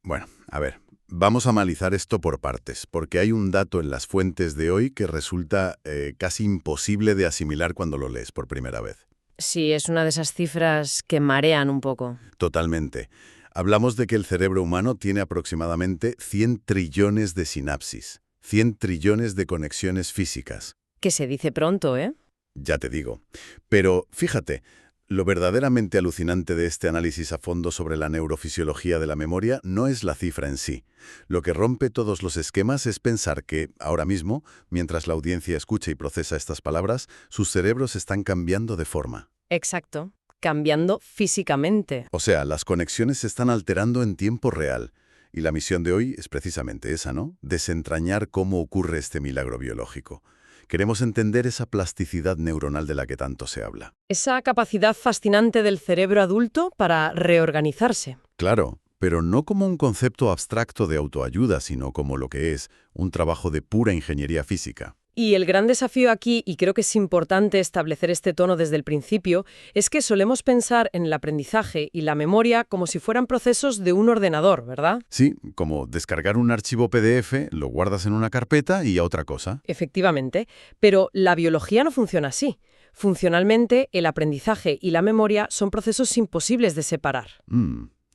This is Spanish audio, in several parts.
Bueno, a ver, vamos a analizar esto por partes, porque hay un dato en las fuentes de hoy que resulta casi imposible de asimilar cuando lo lees por primera vez. Sí, es una de esas cifras que marean un poco. Totalmente. Hablamos de que el cerebro humano tiene aproximadamente 100 trillones de sinapsis, 100 trillones de conexiones físicas. Que se dice pronto, ¿eh? Ya te digo. Pero fíjate, lo verdaderamente alucinante de este análisis a fondo sobre la neurofisiología de la memoria no es la cifra en sí. Lo que rompe todos los esquemas es pensar que, ahora mismo, mientras la audiencia escucha y procesa estas palabras, sus cerebros están cambiando de forma. Exacto. Cambiando físicamente. O sea, las conexiones se están alterando en tiempo real. Y la misión de hoy es precisamente esa, ¿no? Desentrañar cómo ocurre este milagro biológico. Queremos entender esa plasticidad neuronal de la que tanto se habla. Esa capacidad fascinante del cerebro adulto para reorganizarse. Claro, pero no como un concepto abstracto de autoayuda, sino como lo que es, un trabajo de pura ingeniería física. Y el gran desafío aquí, y creo que es importante establecer este tono desde el principio, es que solemos pensar en el aprendizaje y la memoria como si fueran procesos de un ordenador, ¿verdad? Sí, como descargar un archivo PDF, lo guardas en una carpeta y a otra cosa. Efectivamente, pero la biología no funciona así. Funcionalmente, el aprendizaje y la memoria son procesos imposibles de separar.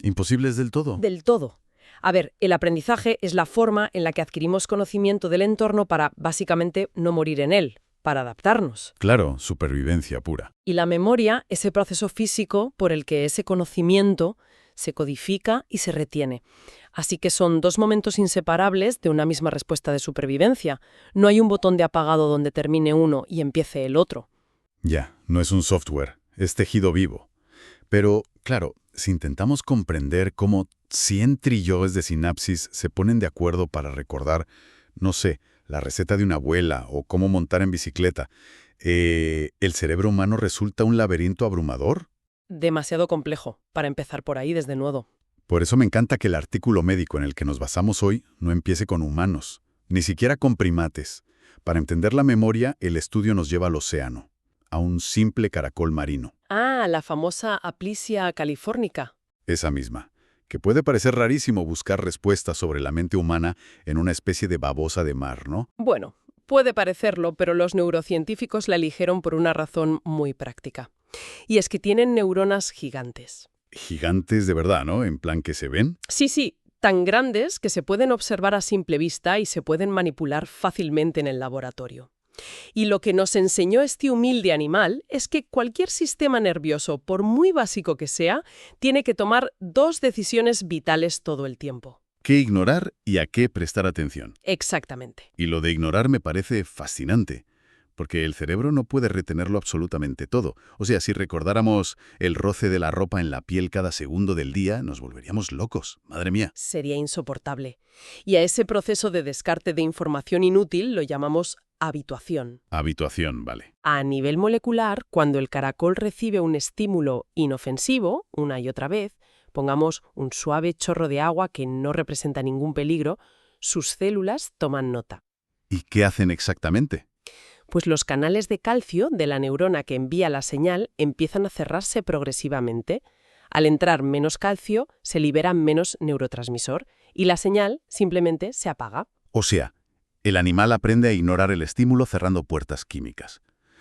¿Imposibles del todo? Del todo. A ver, el aprendizaje es la forma en la que adquirimos conocimiento del entorno para, básicamente, no morir en él, para adaptarnos. Claro, supervivencia pura. Y la memoria, ese proceso físico por el que ese conocimiento se codifica y se retiene. Así que son dos momentos inseparables de una misma respuesta de supervivencia. No hay un botón de apagado donde termine uno y empiece el otro. Ya, no es un software, es tejido vivo. Pero, claro, si intentamos comprender cómo 100 trillones de sinapsis se ponen de acuerdo para recordar, no sé, la receta de una abuela o cómo montar en bicicleta, ¿el cerebro humano resulta un laberinto abrumador? Demasiado complejo, para empezar por ahí desde nuevo. Por eso me encanta que el artículo médico en el que nos basamos hoy no empiece con humanos, ni siquiera con primates. Para entender la memoria, el estudio nos lleva al océano, a un simple caracol marino. Ah, la famosa Aplysia californica. Esa misma, que puede parecer rarísimo buscar respuestas sobre la mente humana en una especie de babosa de mar, ¿no? Bueno, puede parecerlo, pero los neurocientíficos la eligieron por una razón muy práctica. Y es que tienen neuronas gigantes. Gigantes de verdad, ¿no? En plan que se ven. Sí, tan grandes que se pueden observar a simple vista y se pueden manipular fácilmente en el laboratorio. Y lo que nos enseñó este humilde animal es que cualquier sistema nervioso, por muy básico que sea, tiene que tomar dos decisiones vitales todo el tiempo. ¿Qué ignorar y a qué prestar atención? Exactamente. Y lo de ignorar me parece fascinante, porque el cerebro no puede retenerlo absolutamente todo. O sea, si recordáramos el roce de la ropa en la piel cada segundo del día, nos volveríamos locos. Madre mía. Sería insoportable. Y a ese proceso de descarte de información inútil lo llamamos habituación. Habituación, vale. A nivel molecular, cuando el caracol recibe un estímulo inofensivo, una y otra vez, pongamos un suave chorro de agua que no representa ningún peligro, sus células toman nota. ¿Y qué hacen exactamente? Pues los canales de calcio de la neurona que envía la señal empiezan a cerrarse progresivamente. Al entrar menos calcio, se libera menos neurotransmisor y la señal simplemente se apaga. O sea, el animal aprende a ignorar el estímulo cerrando puertas químicas.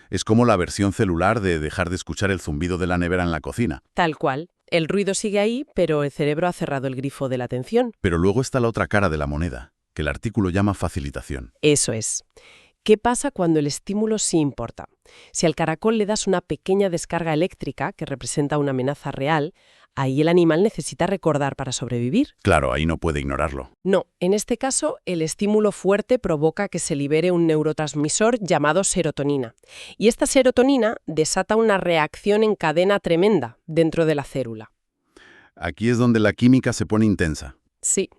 Es como la versión celular de dejar de escuchar el zumbido de la nevera en la cocina. Tal cual. El ruido sigue ahí, pero el cerebro ha cerrado el grifo de la atención. Pero luego está la otra cara de la moneda, que el artículo llama facilitación. Eso es. ¿Qué pasa cuando el estímulo sí importa? Si al caracol le das una pequeña descarga eléctrica que representa una amenaza real, ahí el animal necesita recordar para sobrevivir. Claro, ahí no puede ignorarlo. No, en este caso, el estímulo fuerte provoca que se libere un neurotransmisor llamado serotonina. Y esta serotonina desata una reacción en cadena tremenda dentro de la célula. Aquí es donde la química se pone intensa. Sí.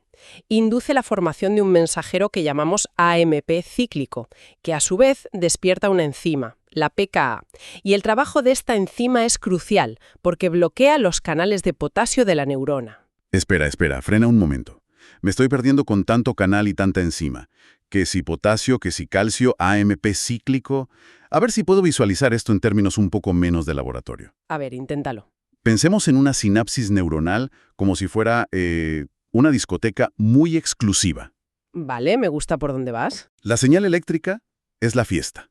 Induce la formación de un mensajero que llamamos AMP cíclico, que a su vez despierta una enzima, la PKA. Y el trabajo de esta enzima es crucial, porque bloquea los canales de potasio de la neurona. Espera, frena un momento. Me estoy perdiendo con tanto canal y tanta enzima. Que si potasio, que si calcio, AMP cíclico. A ver si puedo visualizar esto en términos un poco menos de laboratorio. A ver, inténtalo. Pensemos en una sinapsis neuronal como si fuera, una discoteca muy exclusiva. Vale, me gusta por dónde vas. La señal eléctrica es la fiesta.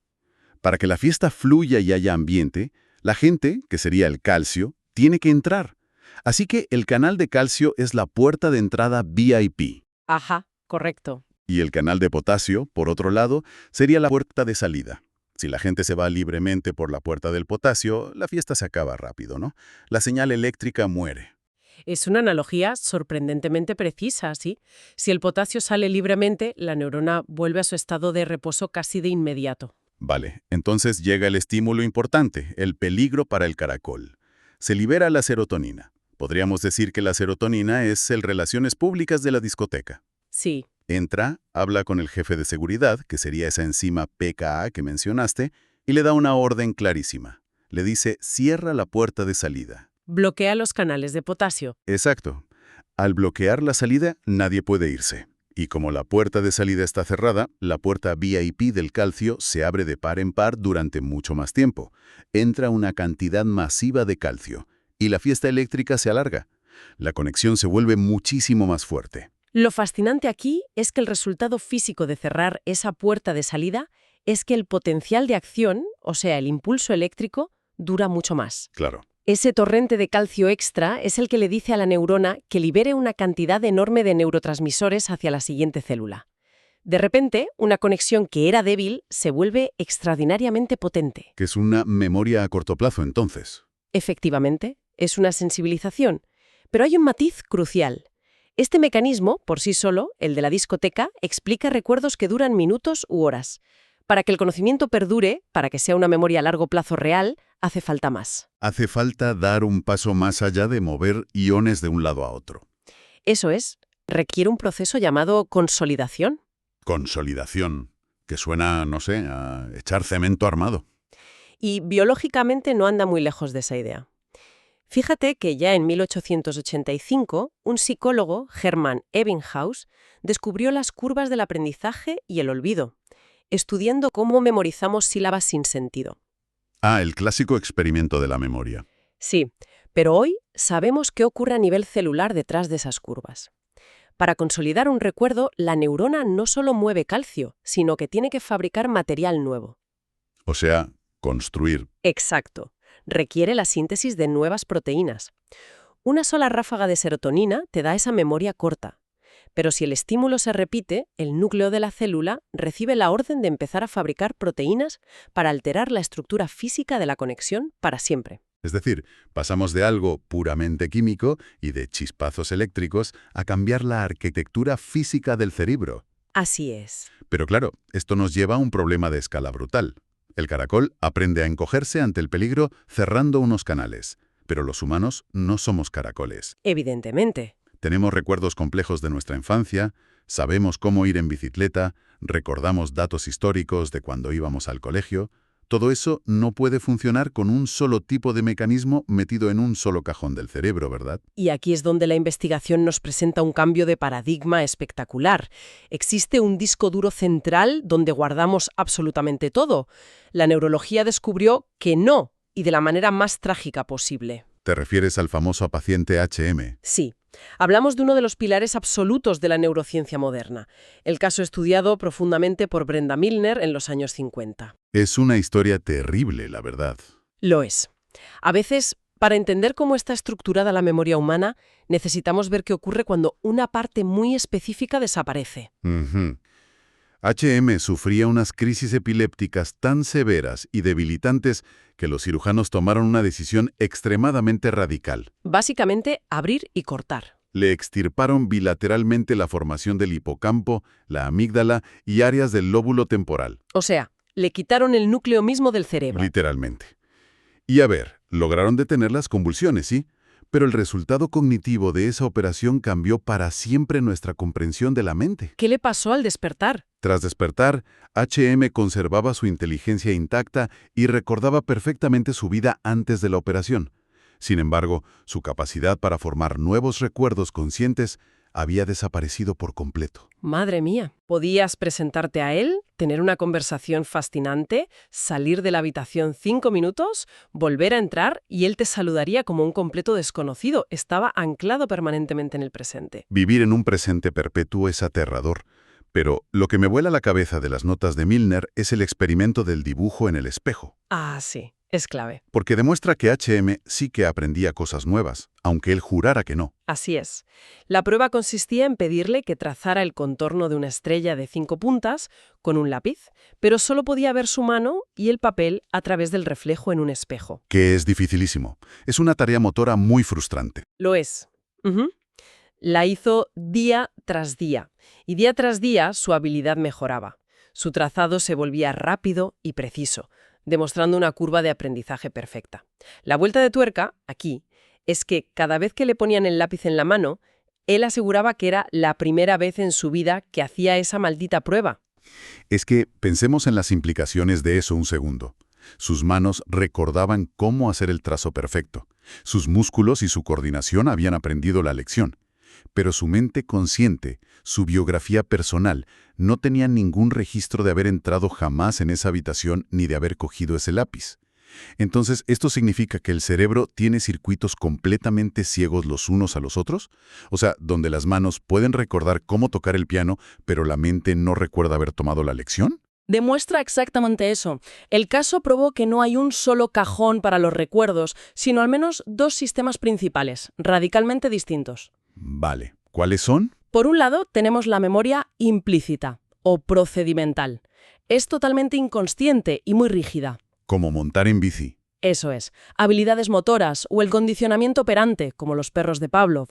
Para que la fiesta fluya y haya ambiente, la gente, que sería el calcio, tiene que entrar. Así que el canal de calcio es la puerta de entrada VIP. Ajá, correcto. Y el canal de potasio, por otro lado, sería la puerta de salida. Si la gente se va libremente por la puerta del potasio, la fiesta se acaba rápido, ¿no? La señal eléctrica muere. Es una analogía sorprendentemente precisa, ¿sí? Si el potasio sale libremente, la neurona vuelve a su estado de reposo casi de inmediato. Vale, entonces llega el estímulo importante, el peligro para el caracol. Se libera la serotonina. Podríamos decir que la serotonina es el relaciones públicas de la discoteca. Sí, Entra, habla con el jefe de seguridad, que sería esa enzima PKA que mencionaste, y le da una orden clarísima. Le dice, cierra la puerta de salida. bloquea los canales de potasio. Exacto. Al bloquear la salida, nadie puede irse. Y como la puerta de salida está cerrada, la puerta VIP del calcio se abre de par en par durante mucho más tiempo. Entra una cantidad masiva de calcio, y la fiesta eléctrica se alarga. La conexión se vuelve muchísimo más fuerte. Lo fascinante aquí es que el resultado físico de cerrar esa puerta de salida es que el potencial de acción, o sea, el impulso eléctrico, dura mucho más. Claro. Ese torrente de calcio extra es el que le dice a la neurona que libere una cantidad enorme de neurotransmisores hacia la siguiente célula. De repente, una conexión que era débil se vuelve extraordinariamente potente. Que es una memoria a corto plazo, entonces. Efectivamente, es una sensibilización. Pero hay un matiz crucial. Este mecanismo, por sí solo, el de la discoteca, explica recuerdos que duran minutos u horas. Para que el conocimiento perdure, para que sea una memoria a largo plazo real, hace falta más. Hace falta dar un paso más allá de mover iones de un lado a otro. Eso es, requiere un proceso llamado consolidación. Consolidación, que suena, no sé, a echar cemento armado. Y biológicamente no anda muy lejos de esa idea. Fíjate que ya en 1885, un psicólogo, Hermann Ebbinghaus, descubrió las curvas del aprendizaje y el olvido, estudiando cómo memorizamos sílabas sin sentido. Ah, el clásico experimento de la memoria. Sí, pero hoy sabemos qué ocurre a nivel celular detrás de esas curvas. Para consolidar un recuerdo, la neurona no solo mueve calcio, sino que tiene que fabricar material nuevo. O sea, construir. Exacto. Requiere la síntesis de nuevas proteínas. Una sola ráfaga de serotonina te da esa memoria corta. Pero si el estímulo se repite, el núcleo de la célula recibe la orden de empezar a fabricar proteínas para alterar la estructura física de la conexión para siempre. Es decir, pasamos de algo puramente químico y de chispazos eléctricos a cambiar la arquitectura física del cerebro. Así es. Pero claro, esto nos lleva a un problema de escala brutal. El caracol aprende a encogerse ante el peligro cerrando unos canales. Pero los humanos no somos caracoles. Evidentemente. Tenemos recuerdos complejos de nuestra infancia, sabemos cómo ir en bicicleta, recordamos datos históricos de cuando íbamos al colegio. Todo eso no puede funcionar con un solo tipo de mecanismo metido en un solo cajón del cerebro, ¿verdad? Y aquí es donde la investigación nos presenta un cambio de paradigma espectacular. Existe un disco duro central donde guardamos absolutamente todo. La neurología descubrió que no, y de la manera más trágica posible. ¿Te refieres al famoso paciente HM? Sí. Hablamos de uno de los pilares absolutos de la neurociencia moderna, el caso estudiado profundamente por Brenda Milner en los años 50. Es una historia terrible, la verdad. Lo es. A veces, para entender cómo está estructurada la memoria humana, necesitamos ver qué ocurre cuando una parte muy específica desaparece. HM sufría unas crisis epilépticas tan severas y debilitantes que los cirujanos tomaron una decisión extremadamente radical. Básicamente, abrir y cortar. Le extirparon bilateralmente la formación del hipocampo, la amígdala y áreas del lóbulo temporal. O sea, le quitaron el núcleo mismo del cerebro. Literalmente. Y a ver, lograron detener las convulsiones, ¿sí? Pero el resultado cognitivo de esa operación cambió para siempre nuestra comprensión de la mente. ¿Qué le pasó al despertar? Tras despertar, HM conservaba su inteligencia intacta y recordaba perfectamente su vida antes de la operación. Sin embargo, su capacidad para formar nuevos recuerdos conscientes había desaparecido por completo. Madre mía, podías presentarte a él, tener una conversación fascinante, salir de la habitación 5 minutos, volver a entrar y él te saludaría como un completo desconocido. Estaba anclado permanentemente en el presente. Vivir en un presente perpetuo es aterrador. Pero lo que me vuela la cabeza de las notas de Milner es el experimento del dibujo en el espejo. Ah, sí, es clave. Porque demuestra que H.M. sí que aprendía cosas nuevas, aunque él jurara que no. Así es. La prueba consistía en pedirle que trazara el contorno de una estrella de 5 puntas con un lápiz, pero solo podía ver su mano y el papel a través del reflejo en un espejo. Que es dificilísimo. Es una tarea motora muy frustrante. Lo es. Ujú. La hizo día tras día, y día tras día su habilidad mejoraba. Su trazado se volvía rápido y preciso, demostrando una curva de aprendizaje perfecta. La vuelta de tuerca, aquí, es que cada vez que le ponían el lápiz en la mano, él aseguraba que era la primera vez en su vida que hacía esa maldita prueba. Es que pensemos en las implicaciones de eso un segundo. Sus manos recordaban cómo hacer el trazo perfecto. Sus músculos y su coordinación habían aprendido la lección. Pero su mente consciente, su biografía personal, no tenía ningún registro de haber entrado jamás en esa habitación ni de haber cogido ese lápiz. Entonces, ¿esto significa que el cerebro tiene circuitos completamente ciegos los unos a los otros? O sea, donde las manos pueden recordar cómo tocar el piano, pero la mente no recuerda haber tomado la lección. Demuestra exactamente eso. El caso probó que no hay un solo cajón para los recuerdos, sino al menos 2 sistemas principales, radicalmente distintos. Vale. ¿Cuáles son? Por un lado, tenemos la memoria implícita o procedimental. Es totalmente inconsciente y muy rígida. Como montar en bici. Eso es, habilidades motoras o el condicionamiento operante, como los perros de Pavlov.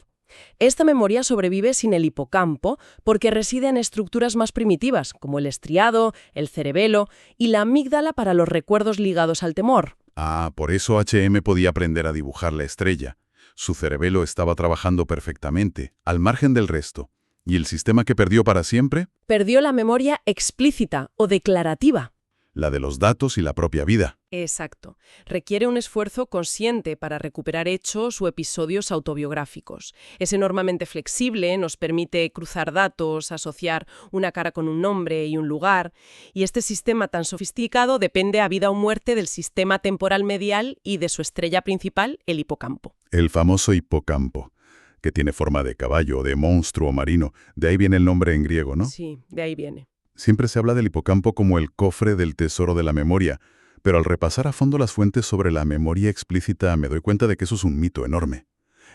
Esta memoria sobrevive sin el hipocampo porque reside en estructuras más primitivas, como el estriado, el cerebelo y la amígdala para los recuerdos ligados al temor. Ah, por eso H.M. podía aprender a dibujar la estrella. Su cerebelo estaba trabajando perfectamente, al margen del resto. ¿Y el sistema que perdió para siempre? Perdió la memoria explícita o declarativa. La de los datos y la propia vida. Exacto. Requiere un esfuerzo consciente para recuperar hechos o episodios autobiográficos. Es enormemente flexible, nos permite cruzar datos, asociar una cara con un nombre y un lugar. Y este sistema tan sofisticado depende a vida o muerte del sistema temporal medial y de su estrella principal, el hipocampo. El famoso hipocampo, que tiene forma de caballo o de monstruo marino. De ahí viene el nombre en griego, ¿no? Sí, de ahí viene. Siempre se habla del hipocampo como el cofre del tesoro de la memoria, pero al repasar a fondo las fuentes sobre la memoria explícita me doy cuenta de que eso es un mito enorme.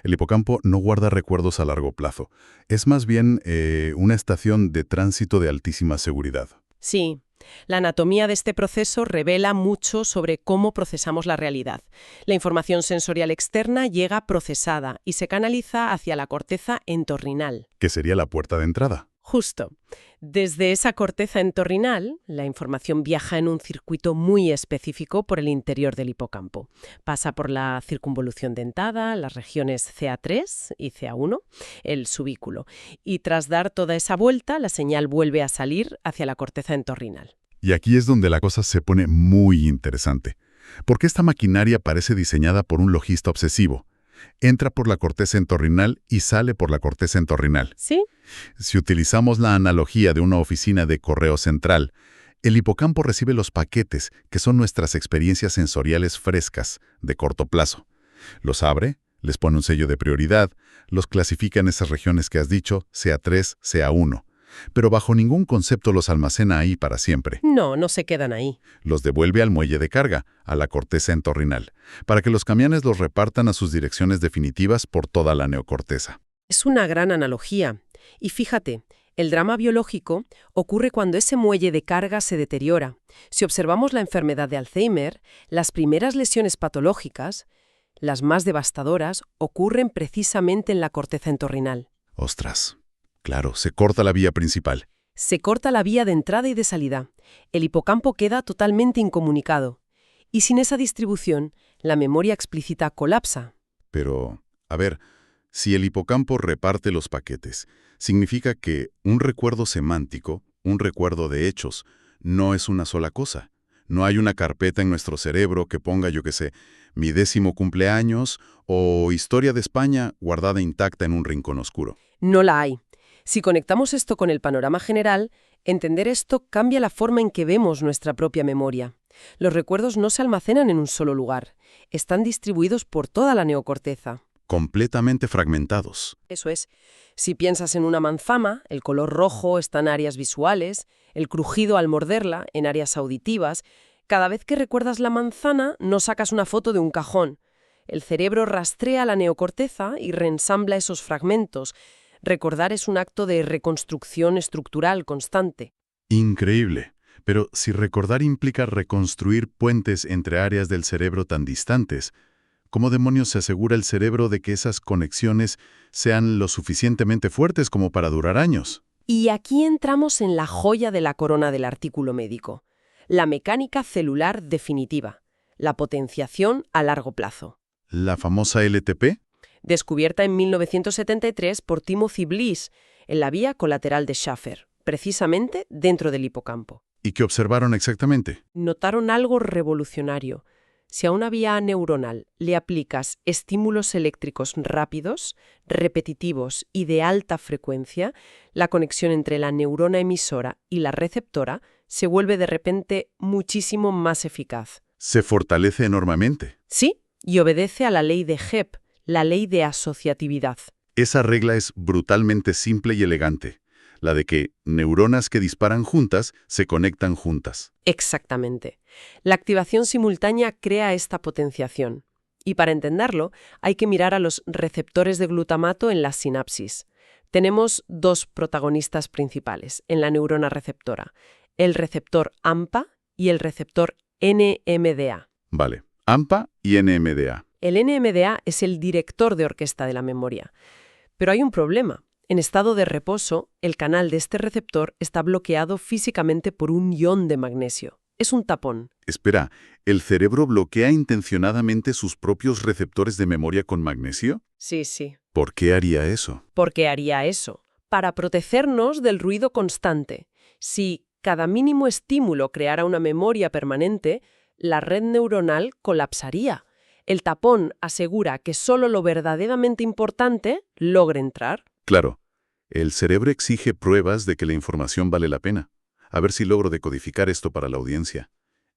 El hipocampo no guarda recuerdos a largo plazo. Es más bien una estación de tránsito de altísima seguridad. Sí, la anatomía de este proceso revela mucho sobre cómo procesamos la realidad. La información sensorial externa llega procesada y se canaliza hacia la corteza entorrinal. Que sería la puerta de entrada. Justo. Desde esa corteza entorrinal, la información viaja en un circuito muy específico por el interior del hipocampo. Pasa por la circunvolución dentada, las regiones CA3 y CA1, el subículo. Y tras dar toda esa vuelta, la señal vuelve a salir hacia la corteza entorrinal. Y aquí es donde la cosa se pone muy interesante. Porque esta maquinaria parece diseñada por un logista obsesivo. Entra por la corteza entorrinal y sale por la corteza entorrinal. ¿Sí? Si utilizamos la analogía de una oficina de correo central, el hipocampo recibe los paquetes, que son nuestras experiencias sensoriales frescas, de corto plazo. Los abre, les pone un sello de prioridad, los clasifica en esas regiones que has dicho, CA3, CA1. Pero bajo ningún concepto los almacena ahí para siempre. No, no se quedan ahí. Los devuelve al muelle de carga, a la corteza entorrinal, para que los camiones los repartan a sus direcciones definitivas por toda la neocorteza. Es una gran analogía. Y fíjate, el drama biológico ocurre cuando ese muelle de carga se deteriora. Si observamos la enfermedad de Alzheimer, las primeras lesiones patológicas, las más devastadoras, ocurren precisamente en la corteza entorrinal. ¡Ostras! Claro, se corta la vía principal. Se corta la vía de entrada y de salida. El hipocampo queda totalmente incomunicado. Y sin esa distribución, la memoria explícita colapsa. Pero, a ver, si el hipocampo reparte los paquetes, significa que un recuerdo semántico, un recuerdo de hechos, no es una sola cosa. No hay una carpeta en nuestro cerebro que ponga, yo qué sé, mi 10º cumpleaños o historia de España guardada intacta en un rincón oscuro. No la hay. Si conectamos esto con el panorama general, entender esto cambia la forma en que vemos nuestra propia memoria. Los recuerdos no se almacenan en un solo lugar. Están distribuidos por toda la neocorteza. Completamente fragmentados. Eso es. Si piensas en una manzana, el color rojo está en áreas visuales, el crujido al morderla en áreas auditivas. Cada vez que recuerdas la manzana, no sacas una foto de un cajón. El cerebro rastrea la neocorteza y reensambla esos fragmentos. Recordar es un acto de reconstrucción estructural constante. Increíble. Pero si recordar implica reconstruir puentes entre áreas del cerebro tan distantes, ¿cómo demonios se asegura el cerebro de que esas conexiones sean lo suficientemente fuertes como para durar años? Y aquí entramos en la joya de la corona del artículo médico. La mecánica celular definitiva. La potenciación a largo plazo. ¿La famosa LTP? Descubierta en 1973 por Timothy Bliss en la vía colateral de Schaffer, precisamente dentro del hipocampo. ¿Y qué observaron exactamente? Notaron algo revolucionario. Si a una vía neuronal le aplicas estímulos eléctricos rápidos, repetitivos y de alta frecuencia, la conexión entre la neurona emisora y la receptora se vuelve de repente muchísimo más eficaz. Se fortalece enormemente. Sí, y obedece a la ley de Hebb, la ley de asociatividad. Esa regla es brutalmente simple y elegante, la de que neuronas que disparan juntas se conectan juntas. Exactamente. La activación simultánea crea esta potenciación. Y para entenderlo, hay que mirar a los receptores de glutamato en la sinapsis. Tenemos dos protagonistas principales en la neurona receptora, el receptor AMPA y el receptor NMDA. Vale, AMPA y NMDA. El NMDA es el director de orquesta de la memoria. Pero hay un problema. En estado de reposo, el canal de este receptor está bloqueado físicamente por un ion de magnesio. Es un tapón. Espera, ¿el cerebro bloquea intencionadamente sus propios receptores de memoria con magnesio? Sí. ¿Por qué haría eso? ¿Por qué haría eso? Para protegernos del ruido constante. Si cada mínimo estímulo creara una memoria permanente, la red neuronal colapsaría. El tapón asegura que solo lo verdaderamente importante logre entrar. Claro, el cerebro exige pruebas de que la información vale la pena. A ver si logro decodificar esto para la audiencia.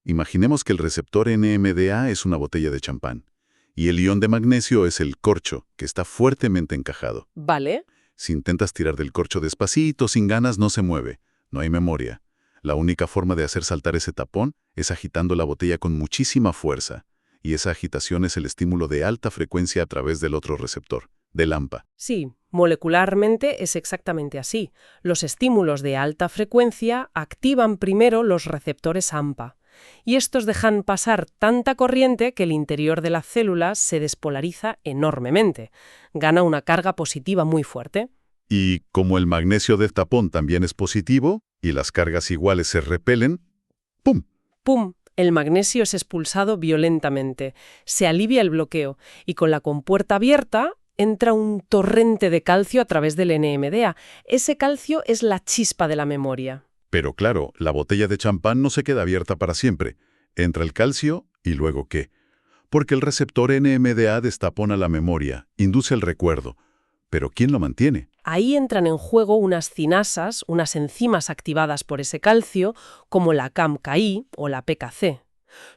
Imaginemos que el receptor NMDA es una botella de champán y el ion de magnesio es el corcho, que está fuertemente encajado. ¿Vale? Si intentas tirar del corcho despacito, sin ganas, no se mueve. No hay memoria. La única forma de hacer saltar ese tapón es agitando la botella con muchísima fuerza. Y esa agitación es el estímulo de alta frecuencia a través del otro receptor, del AMPA. Sí, molecularmente es exactamente así. Los estímulos de alta frecuencia activan primero los receptores AMPA. Y estos dejan pasar tanta corriente que el interior de las células se despolariza enormemente. Gana una carga positiva muy fuerte. Y como el magnesio del tapón también es positivo y las cargas iguales se repelen, ¡pum! ¡Pum! El magnesio es expulsado violentamente. Se alivia el bloqueo y con la compuerta abierta entra un torrente de calcio a través del NMDA. Ese calcio es la chispa de la memoria. Pero claro, la botella de champán no se queda abierta para siempre. Entra el calcio y luego ¿qué? Porque el receptor NMDA destapona la memoria, induce el recuerdo. ¿Pero quién lo mantiene? Ahí entran en juego unas cinasas, unas enzimas activadas por ese calcio, como la CAMKI o la PKC.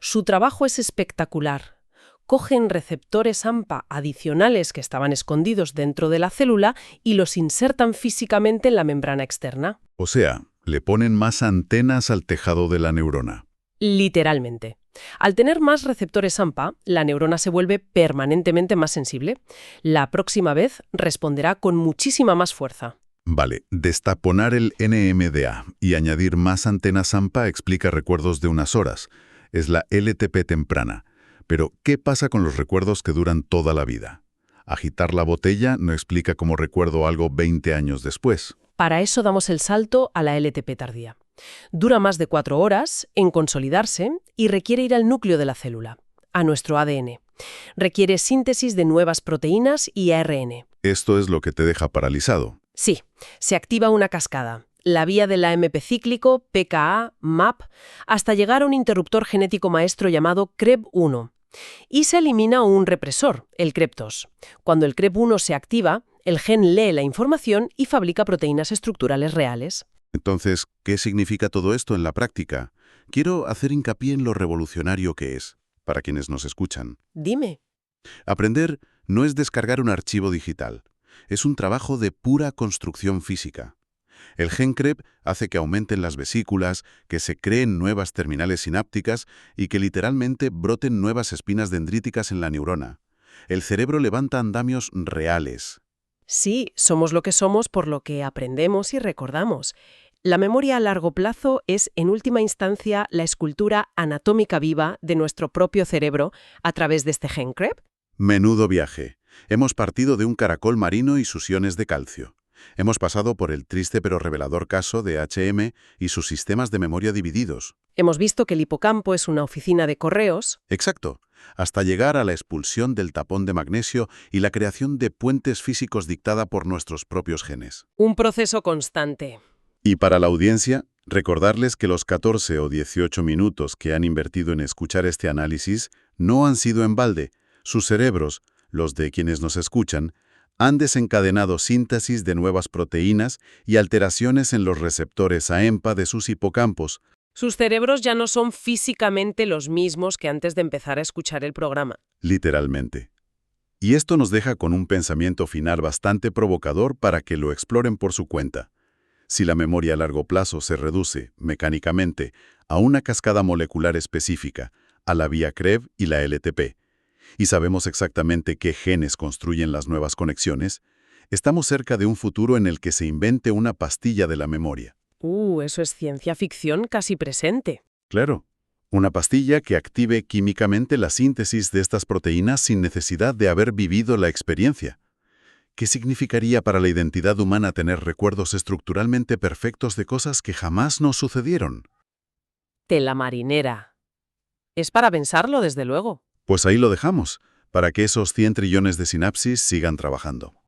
Su trabajo es espectacular. Cogen receptores AMPA adicionales que estaban escondidos dentro de la célula y los insertan físicamente en la membrana externa. O sea, le ponen más antenas al tejado de la neurona. Literalmente. Al tener más receptores AMPA, la neurona se vuelve permanentemente más sensible. La próxima vez responderá con muchísima más fuerza. Vale, destaponar el NMDA y añadir más antenas AMPA explica recuerdos de unas horas. Es la LTP temprana. Pero, ¿qué pasa con los recuerdos que duran toda la vida? Agitar la botella no explica cómo recuerdo algo 20 años después. Para eso damos el salto a la LTP tardía. Dura más de 4 horas en consolidarse y requiere ir al núcleo de la célula, a nuestro ADN. Requiere síntesis de nuevas proteínas y ARN. Esto es lo que te deja paralizado. Sí, se activa una cascada. la vía del AMP cíclico, PKA, MAP, hasta llegar a un interruptor genético maestro llamado CREB1. Y se elimina un represor, el CREB2. Cuando el CREB1 se activa, el gen lee la información y fabrica proteínas estructurales reales. Entonces, ¿qué significa todo esto en la práctica? Quiero hacer hincapié en lo revolucionario que es, para quienes nos escuchan. Dime. Aprender no es descargar un archivo digital, es un trabajo de pura construcción física. El gen CREB hace que aumenten las vesículas, que se creen nuevas terminales sinápticas y que literalmente broten nuevas espinas dendríticas en la neurona. El cerebro levanta andamios reales. Sí, somos lo que somos por lo que aprendemos y recordamos. La memoria a largo plazo es, en última instancia, la escultura anatómica viva de nuestro propio cerebro a través de este gen CREB. Menudo viaje. Hemos partido de un caracol marino y sus iones de calcio. Hemos pasado por el triste pero revelador caso de HM y sus sistemas de memoria divididos. Hemos visto que el hipocampo es una oficina de correos. Exacto, hasta llegar a la expulsión del tapón de magnesio y la creación de puentes físicos dictada por nuestros propios genes. Un proceso constante. Y para la audiencia, recordarles que los 14 o 18 minutos que han invertido en escuchar este análisis no han sido en balde. Sus cerebros, los de quienes nos escuchan, han desencadenado síntesis de nuevas proteínas y alteraciones en los receptores AMPA de sus hipocampos. Sus cerebros ya no son físicamente los mismos que antes de empezar a escuchar el programa. Literalmente. Y esto nos deja con un pensamiento final bastante provocador para que lo exploren por su cuenta. Si la memoria a largo plazo se reduce, mecánicamente, a una cascada molecular específica, a la vía CREB y la LTP, y sabemos exactamente qué genes construyen las nuevas conexiones, estamos cerca de un futuro en el que se invente una pastilla de la memoria. Eso es ciencia ficción casi presente. Claro, una pastilla que active químicamente la síntesis de estas proteínas sin necesidad de haber vivido la experiencia. ¿Qué significaría para la identidad humana tener recuerdos estructuralmente perfectos de cosas que jamás nos sucedieron? Tela marinera. Es para pensarlo, desde luego. Pues ahí lo dejamos, para que esos 100 trillones de sinapsis sigan trabajando.